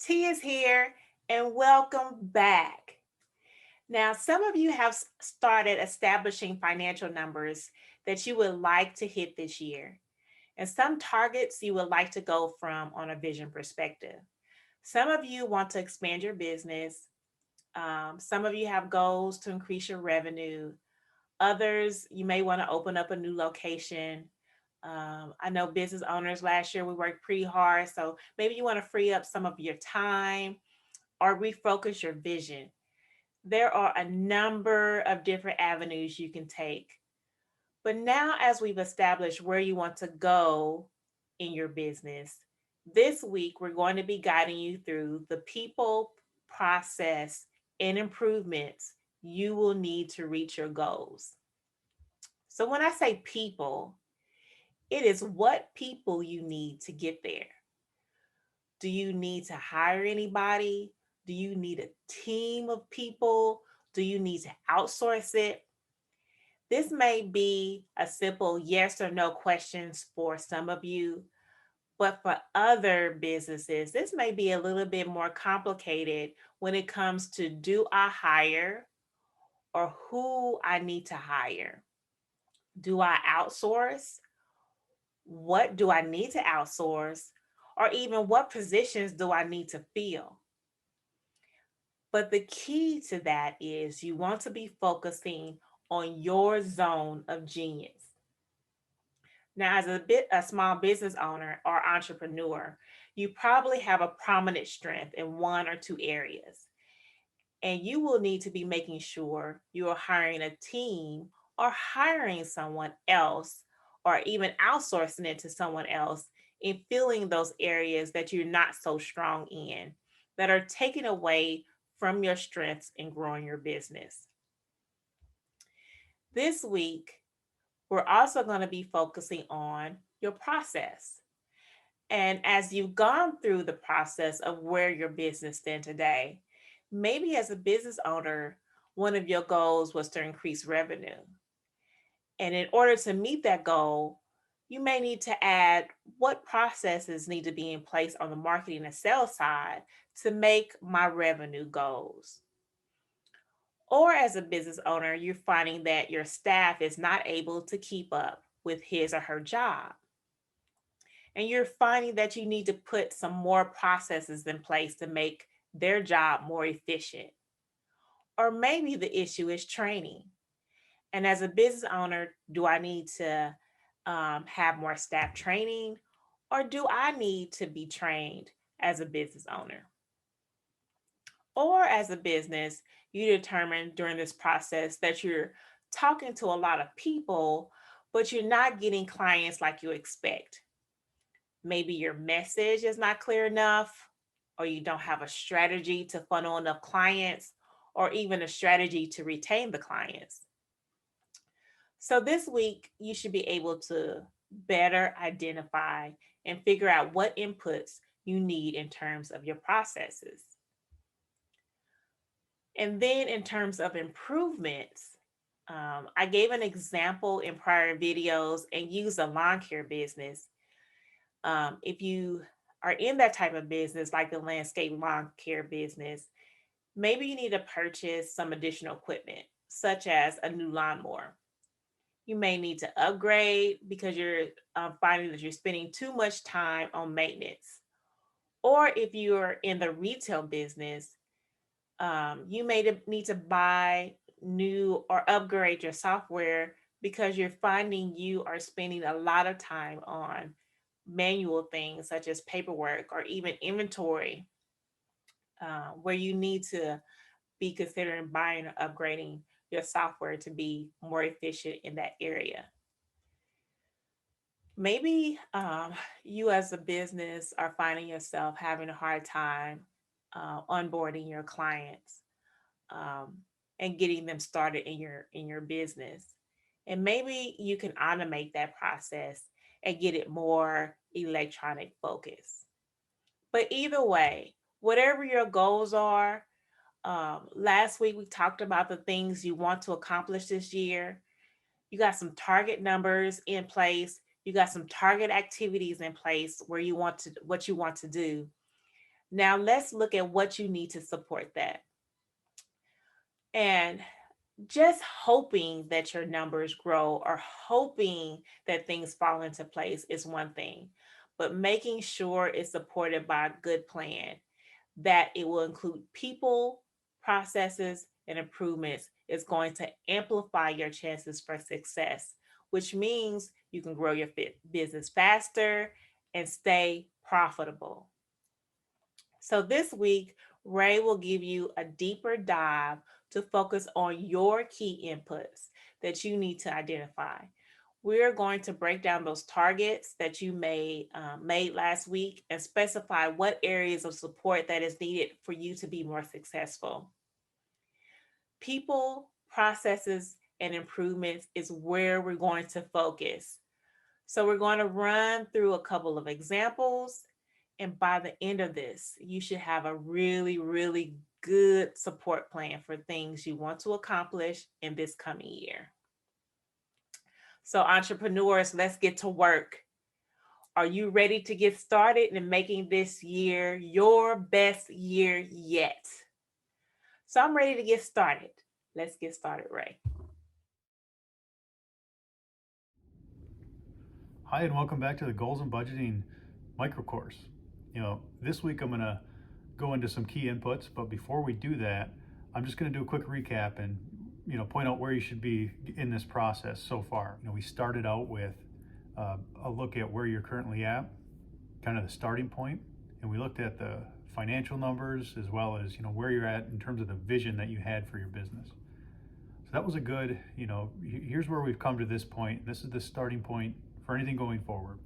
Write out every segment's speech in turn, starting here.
T is here and welcome back. Now, some of you have started establishing financial numbers that you would like to hit this year, and some targets you would like to go from on a vision perspective. Some of you want to expand your business. Some of you have goals to increase your revenue. Others, you may want to open up a new location. I know business owners last year we worked pretty hard, so maybe you want to free up some of your time or refocus your vision. There are a number of different avenues you can take. But now, as we've established where you want to go in your business, this week we're going to be guiding you through the people, process, and improvements you will need to reach your goals. So, when I say people, it is what people you need to get there. Do you need to hire anybody? Do you need a team of people? Do you need to outsource it? This may be a simple yes or no questions for some of you, but for other businesses, this may be a little bit more complicated when it comes to do I hire or who I need to hire? Do I outsource? What do I need to outsource? Or even what positions do I need to fill? But the key to that is you want to be focusing on your zone of genius. Now, as a small business owner or entrepreneur, you probably have a prominent strength in one or two areas, and you will need to be making sure you are hiring a team or hiring someone else or even outsourcing it to someone else in filling those areas that you're not so strong in that are taken away from your strengths in growing your business. This week, we're also going to be focusing on your process. And as you've gone through the process of where your business stands today, maybe as a business owner, one of your goals was to increase revenue. And in order to meet that goal, you may need to add what processes need to be in place on the marketing and sales side to make my revenue goals. Or as a business owner, you're finding that your staff is not able to keep up with his or her job. And you're finding that you need to put some more processes in place to make their job more efficient. Or maybe the issue is training. And as a business owner, do I need to have more staff training? Or do I need to be trained as a business owner? Or as a business, you determine during this process that you're talking to a lot of people, but you're not getting clients like you expect. Maybe your message is not clear enough, or you don't have a strategy to funnel enough clients, or even a strategy to retain the clients. So, this week, you should be able to better identify and figure out what inputs you need in terms of your processes. And then, in terms of improvements, I gave an example in prior videos and used a lawn care business. If you are in that type of business, like the landscape lawn care business, maybe you need to purchase some additional equipment, such as a new lawnmower. You may need to upgrade because you're finding that you're spending too much time on maintenance. Or if you're in the retail business, you may need to buy new or upgrade your software because you're finding you are spending a lot of time on manual things such as paperwork or even inventory, where you need to be considering buying or upgrading your software to be more efficient in that area. Maybe you as a business are finding yourself having a hard time onboarding your clients, um, and getting them started in your business. And maybe you can automate that process and get it more electronic focus. But either way, whatever your goals are, last week we talked about the things you want to accomplish this year. You got some target numbers in place. You got some target activities in place where you want to what you want to do. Now let's look at what you need to support that. And just hoping that your numbers grow or hoping that things fall into place is one thing, but making sure it's supported by a good plan, that it will include people, processes, and improvements is going to amplify your chances for success, which means you can grow your business faster and stay profitable. So this week, Ray will give you a deeper dive to focus on your key inputs that you need to identify. We're going to break down those targets that you made last week and specify what areas of support that is needed for you to be more successful. People, processes, and improvements is where we're going to focus. So we're going to run through a couple of examples. And by the end of this, you should have a really, really good support plan for things you want to accomplish in this coming year. So, entrepreneurs, let's get to work. Are you ready to get started in making this year your best year yet? So, I'm ready to get started. Let's get started, Ray. Hi, and welcome back to the Goals and Budgeting micro course. This week I'm going to go into some key inputs, but before we do that, I'm just going to do a quick recap and point out where you should be in this process so far. We started out with a look at where you're currently at, kind of the starting point, and we looked at the financial numbers as well as where you're at in terms of the vision that you had for your business. So that was a good, here's where we've come to this point. This is the starting point for anything going forward.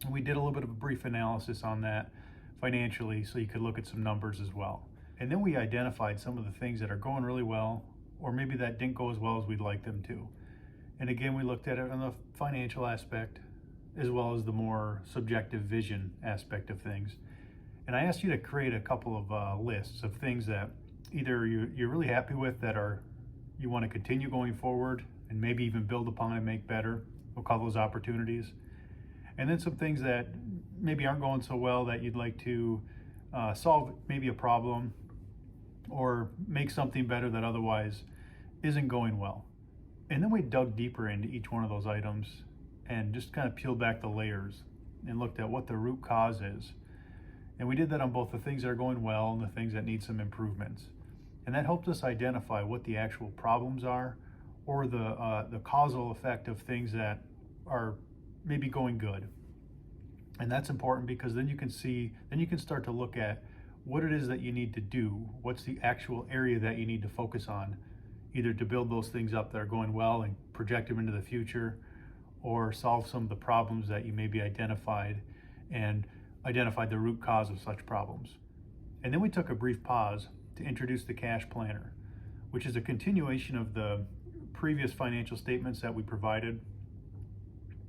And we did a little bit of a brief analysis on that financially so you could look at some numbers as well. And then we identified some of the things that are going really well, or maybe that didn't go as well as we'd like them to. And again, we looked at it on the financial aspect as well as the more subjective vision aspect of things. And I asked you to create a couple of lists of things that either you're really happy with that are you want to continue going forward and maybe even build upon and make better. We'll call those opportunities. And then some things that maybe aren't going so well that you'd like to solve maybe a problem or make something better that otherwise isn't going well. And then we dug deeper into each one of those items and just kind of peeled back the layers and looked at what the root cause is. And we did that on both the things that are going well and the things that need some improvements. And that helped us identify what the actual problems are or the causal effect of things that are maybe going good. And that's important because then you can start to look at what it is that you need to do, what's the actual area that you need to focus on, either to build those things up that are going well and project them into the future, or solve some of the problems that you maybe identified and identified the root cause of such problems. And then we took a brief pause to introduce the cash planner, which is a continuation of the previous financial statements that we provided,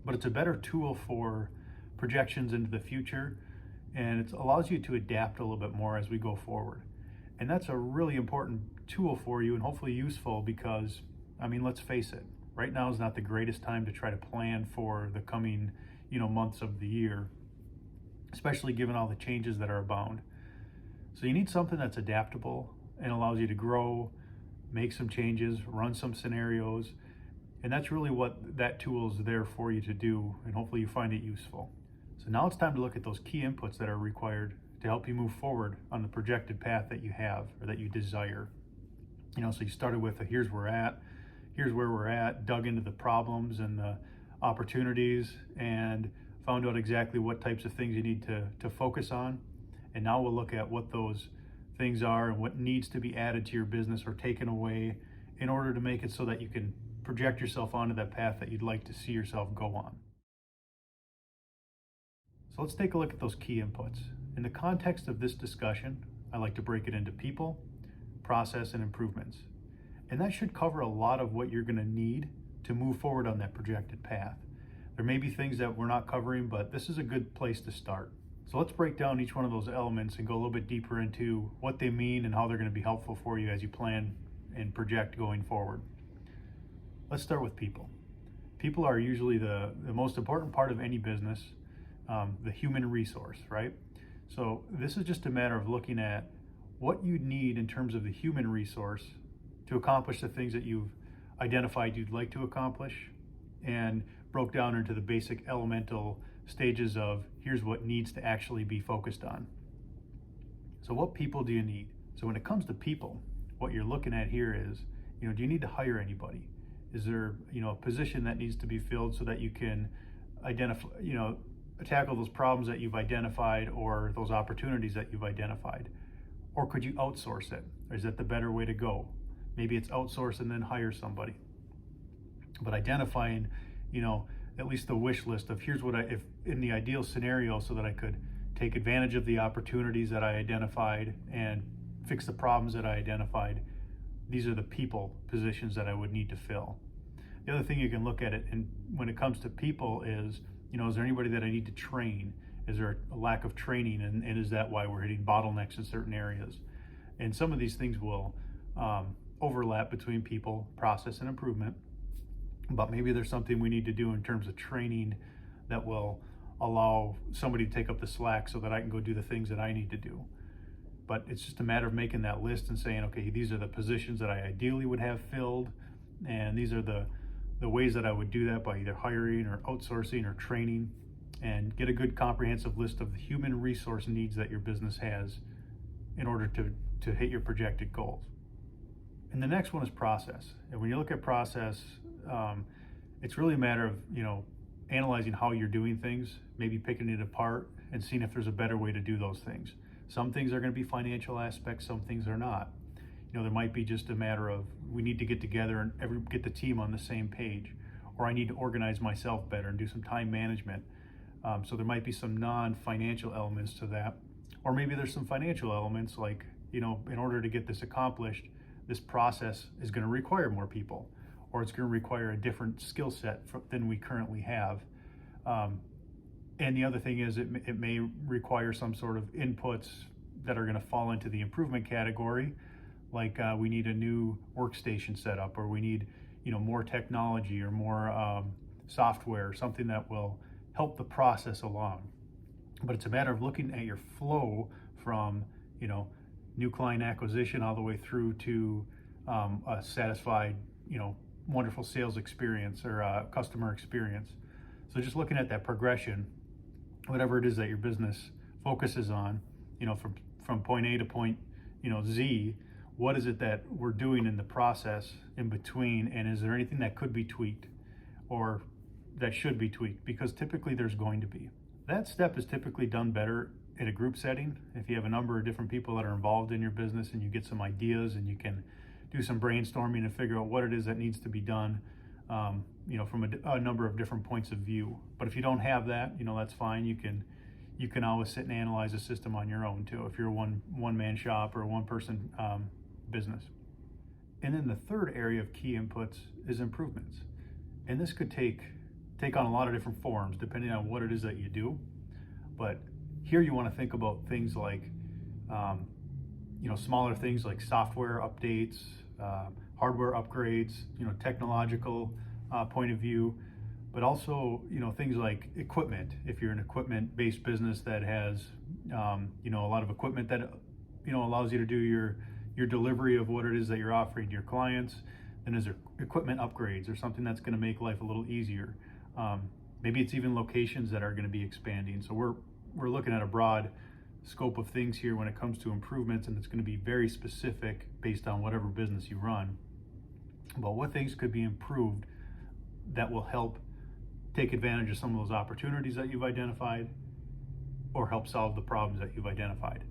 but it's a better tool for projections into the future, and it allows you to adapt a little bit more as we go forward. And that's a really important tool for you and hopefully useful because, let's face it, right now is not the greatest time to try to plan for the coming, months of the year, especially given all the changes that are abound. So you need something that's adaptable and allows you to grow, make some changes, run some scenarios, and that's really what that tool is there for you to do, and hopefully you find it useful. So now it's time to look at those key inputs that are required to help you move forward on the projected path that you have or that you desire. So you started with here's where we're at, dug into the problems and the opportunities and found out exactly what types of things you need to focus on. And now we'll look at what those things are and what needs to be added to your business or taken away in order to make it so that you can project yourself onto that path that you'd like to see yourself go on. So let's take a look at those key inputs. In the context of this discussion, I like to break it into people, process, and improvements. And that should cover a lot of what you're going to need to move forward on that projected path. There may be things that we're not covering, but this is a good place to start. So let's break down each one of those elements and go a little bit deeper into what they mean and how they're going to be helpful for you as you plan and project going forward. Let's start with people. People are usually the most important part of any business, the human resource, right? So this is just a matter of looking at what you need in terms of the human resource to accomplish the things that you've identified you'd like to accomplish, and broke down into the basic elemental stages of here's what needs to actually be focused on. So what people do you need? So when it comes to people, what you're looking at here is, do you need to hire anybody? Is there, a position that needs to be filled so that you can identify, tackle those problems that you've identified or those opportunities that you've identified? Or could you outsource it? Or is that the better way to go? Maybe it's outsource and then hire somebody. But identifying, at least the wish list of here's what if in the ideal scenario, so that I could take advantage of the opportunities that I identified and fix the problems that I identified. These are the people positions that I would need to fill. The other thing you can look at it, and when it comes to people, is is there anybody that I need to train? Is there a lack of training, and is that why we're hitting bottlenecks in certain areas? And some of these things will overlap between people, process, and improvement. But maybe there's something we need to do in terms of training that will allow somebody to take up the slack so that I can go do the things that I need to do. But it's just a matter of making that list and saying, okay, these are the positions that I ideally would have filled, and these are the ways that I would do that by either hiring or outsourcing or training, and get a good comprehensive list of the human resource needs that your business has in order to hit your projected goals. And the next one is process. And when you look at process, it's really a matter of, analyzing how you're doing things, maybe picking it apart and seeing if there's a better way to do those things. Some things are going to be financial aspects, some things are not. There might be just a matter of we need to get together and get the team on the same page, or I need to organize myself better and do some time management. So there might be some non-financial elements to that, or maybe there's some financial elements like, in order to get this accomplished, this process is going to require more people, or it's going to require a different skill set than we currently have. And the other thing is it may require some sort of inputs that are going to fall into the improvement category, like we need a new workstation set up, or we need more technology or more software, something that will help the process along. But it's a matter of looking at your flow from new client acquisition all the way through to a satisfied wonderful sales experience or customer experience. So just looking at that progression, whatever it is that your business focuses on, from point A to point, Z, what is it that we're doing in the process in between, and is there anything that could be tweaked or that should be tweaked? Because typically there's going to be. That step is typically done better in a group setting. If you have a number of different people that are involved in your business and you get some ideas and you can do some brainstorming and figure out what it is that needs to be done, from a number of different points of view. But if you don't have that, that's fine. You can always sit and analyze a system on your own too, if you're a one-man shop or a one-person business. And then the third area of key inputs is improvements. And this could take on a lot of different forms depending on what it is that you do. But here you want to think about things like, smaller things like software updates, hardware upgrades, technological point of view, but also, things like equipment. If you're an equipment-based business that has, a lot of equipment that, allows you to do your delivery of what it is that you're offering to your clients, then is there equipment upgrades or something that's going to make life a little easier? Maybe it's even locations that are going to be expanding. So we're looking at a broad scope of things here when it comes to improvements, and it's going to be very specific based on whatever business you run. But what things could be improved that will help take advantage of some of those opportunities that you've identified, or help solve the problems that you've identified?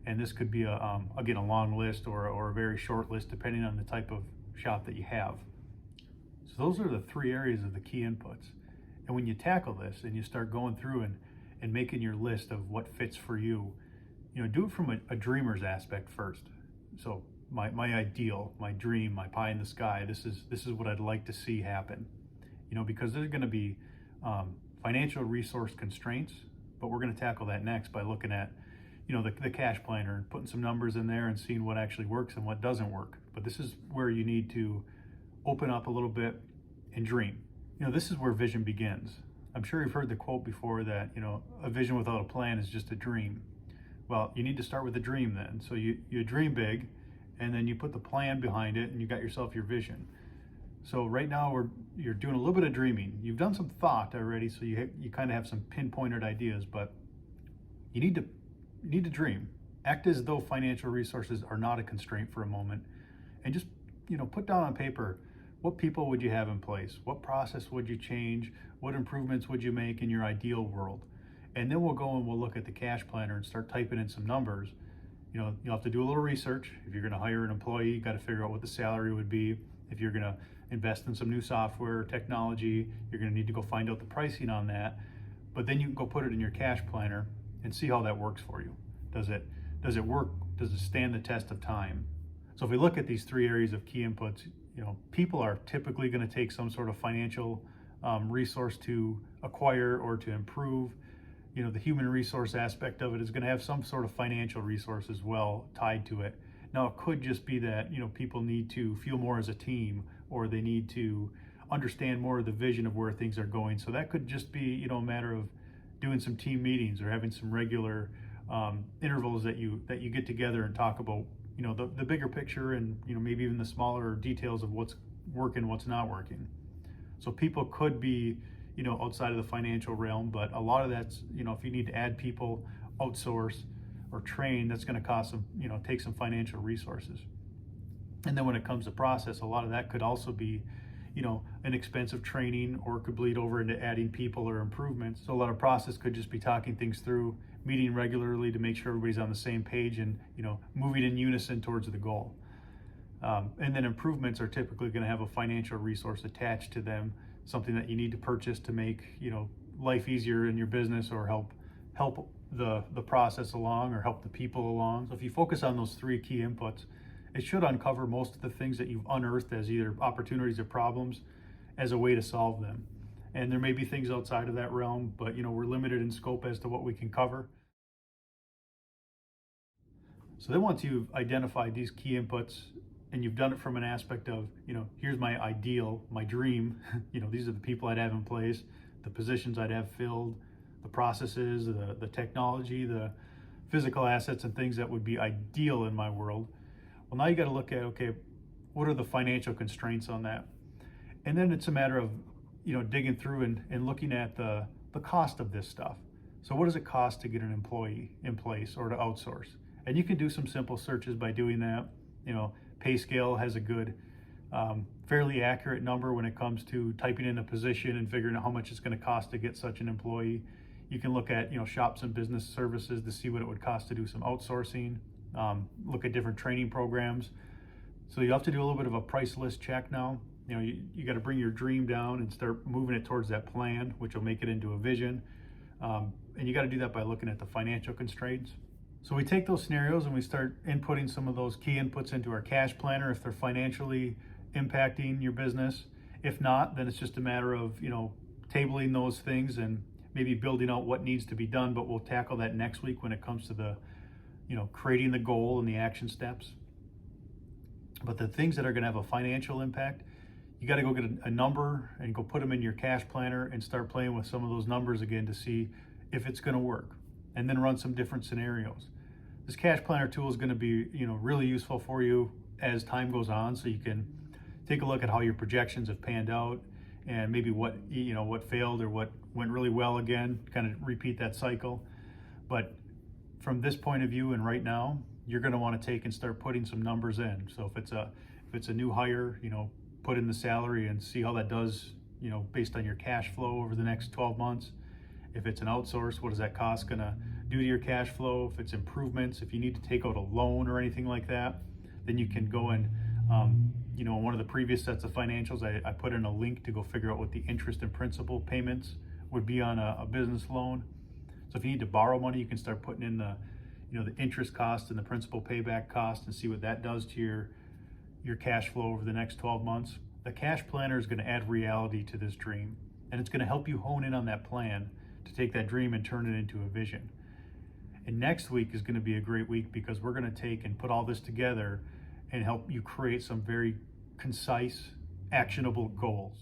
And this could be again, a long list or a very short list depending on the type of shop that you have. So those are the three areas of the key inputs. And when you tackle this and you start going through and making your list of what fits for you, do it from a dreamer's aspect first. So my ideal, my dream, my pie in the sky, this is what I'd like to see happen. Because there's going to be financial resource constraints, but we're going to tackle that next by looking at the cash planner and putting some numbers in there and seeing what actually works and what doesn't work. But this is where you need to open up a little bit and dream. This is where vision begins. I'm sure you've heard the quote before that, a vision without a plan is just a dream. Well, you need to start with a dream then. So you dream big, and then you put the plan behind it, and you got yourself your vision. So right now you're doing a little bit of dreaming. You've done some thought already, so you kind of have some pinpointed ideas, but you need to dream. Act as though financial resources are not a constraint for a moment, and just put down on paper, what people would you have in place? What process would you change? What improvements would you make in your ideal world? And then we'll go and we'll look at the cash planner and start typing in some numbers. You'll have to do a little research. If you're going to hire an employee, you got to figure out what the salary would be. If you're going to invest in some new software or technology, you're going to need to go find out the pricing on that. But then you can go put it in your cash planner and see how that works for you. Does it work? Does it stand the test of time? So if we look at these three areas of key inputs, people are typically going to take some sort of financial resource to acquire or to improve. The human resource aspect of it is going to have some sort of financial resource as well tied to it. Now, it could just be that, people need to feel more as a team, or they need to understand more of the vision of where things are going. So that could just be, a matter of doing some team meetings or having some regular intervals that you get together and talk about, the bigger picture, and, maybe even the smaller details of what's working, what's not working. So people could be, outside of the financial realm, but a lot of that's, if you need to add people, outsource, or train, that's going to cost some, take some financial resources. And then when it comes to process, a lot of that could also be, an expensive training, or it could bleed over into adding people or improvements. So a lot of process could just be talking things through, meeting regularly to make sure everybody's on the same page and, moving in unison towards the goal. And then improvements are typically going to have a financial resource attached to them, something that you need to purchase to make, life easier in your business, or help the process along, or help the people along. So if you focus on those three key inputs, it should uncover most of the things that you've unearthed as either opportunities or problems as a way to solve them. And there may be things outside of that realm, but we're limited in scope as to what we can cover. So then once you've identified these key inputs, and you've done it from an aspect of, here's my ideal, my dream, these are the people I'd have in place, the positions I'd have filled, the processes, the technology, the physical assets and things that would be ideal in my world. Well, now you got to look at, okay, what are the financial constraints on that? And then it's a matter of, digging through and looking at the cost of this stuff. So what does it cost to get an employee in place or to outsource? And you can do some simple searches by doing that. PayScale has a good, fairly accurate number when it comes to typing in a position and figuring out how much it's going to cost to get such an employee. You can look at, Shops and Business Services to see what it would cost to do some outsourcing. Look at different training programs. So you have to do a little bit of a price list check now. You got to bring your dream down and start moving it towards that plan, which will make it into a vision. And you got to do that by looking at the financial constraints. So we take those scenarios and we start inputting some of those key inputs into our cash planner if they're financially impacting your business. If not, then it's just a matter of, tabling those things and maybe building out what needs to be done, but we'll tackle that next week when it comes to the, creating the goal and the action steps. But the things that are going to have a financial impact, you got to go get a number and go put them in your cash planner and start playing with some of those numbers again to see if it's going to work, and then run some different scenarios. This cash planner tool is going to be, really useful for you as time goes on, so you can take a look at how your projections have panned out, and maybe what failed or what went really well again, kind of repeat that cycle. But from this point of view and right now, you're going to want to take and start putting some numbers in. So if it's a new hire, put in the salary and see how that does, based on your cash flow over the next 12 months. If it's an outsource, what is that cost going to do to your cash flow? If it's improvements, if you need to take out a loan or anything like that, then you can go and, in one of the previous sets of financials, I put in a link to go figure out what the interest and principal payments would be on a business loan. So if you need to borrow money, you can start putting in the interest cost and the principal payback cost and see what that does to your cash flow over the next 12 months. The cash planner is going to add reality to this dream, and it's going to help you hone in on that plan to take that dream and turn it into a vision. And next week is going to be a great week because we're going to take and put all this together and help you create some very concise, actionable goals.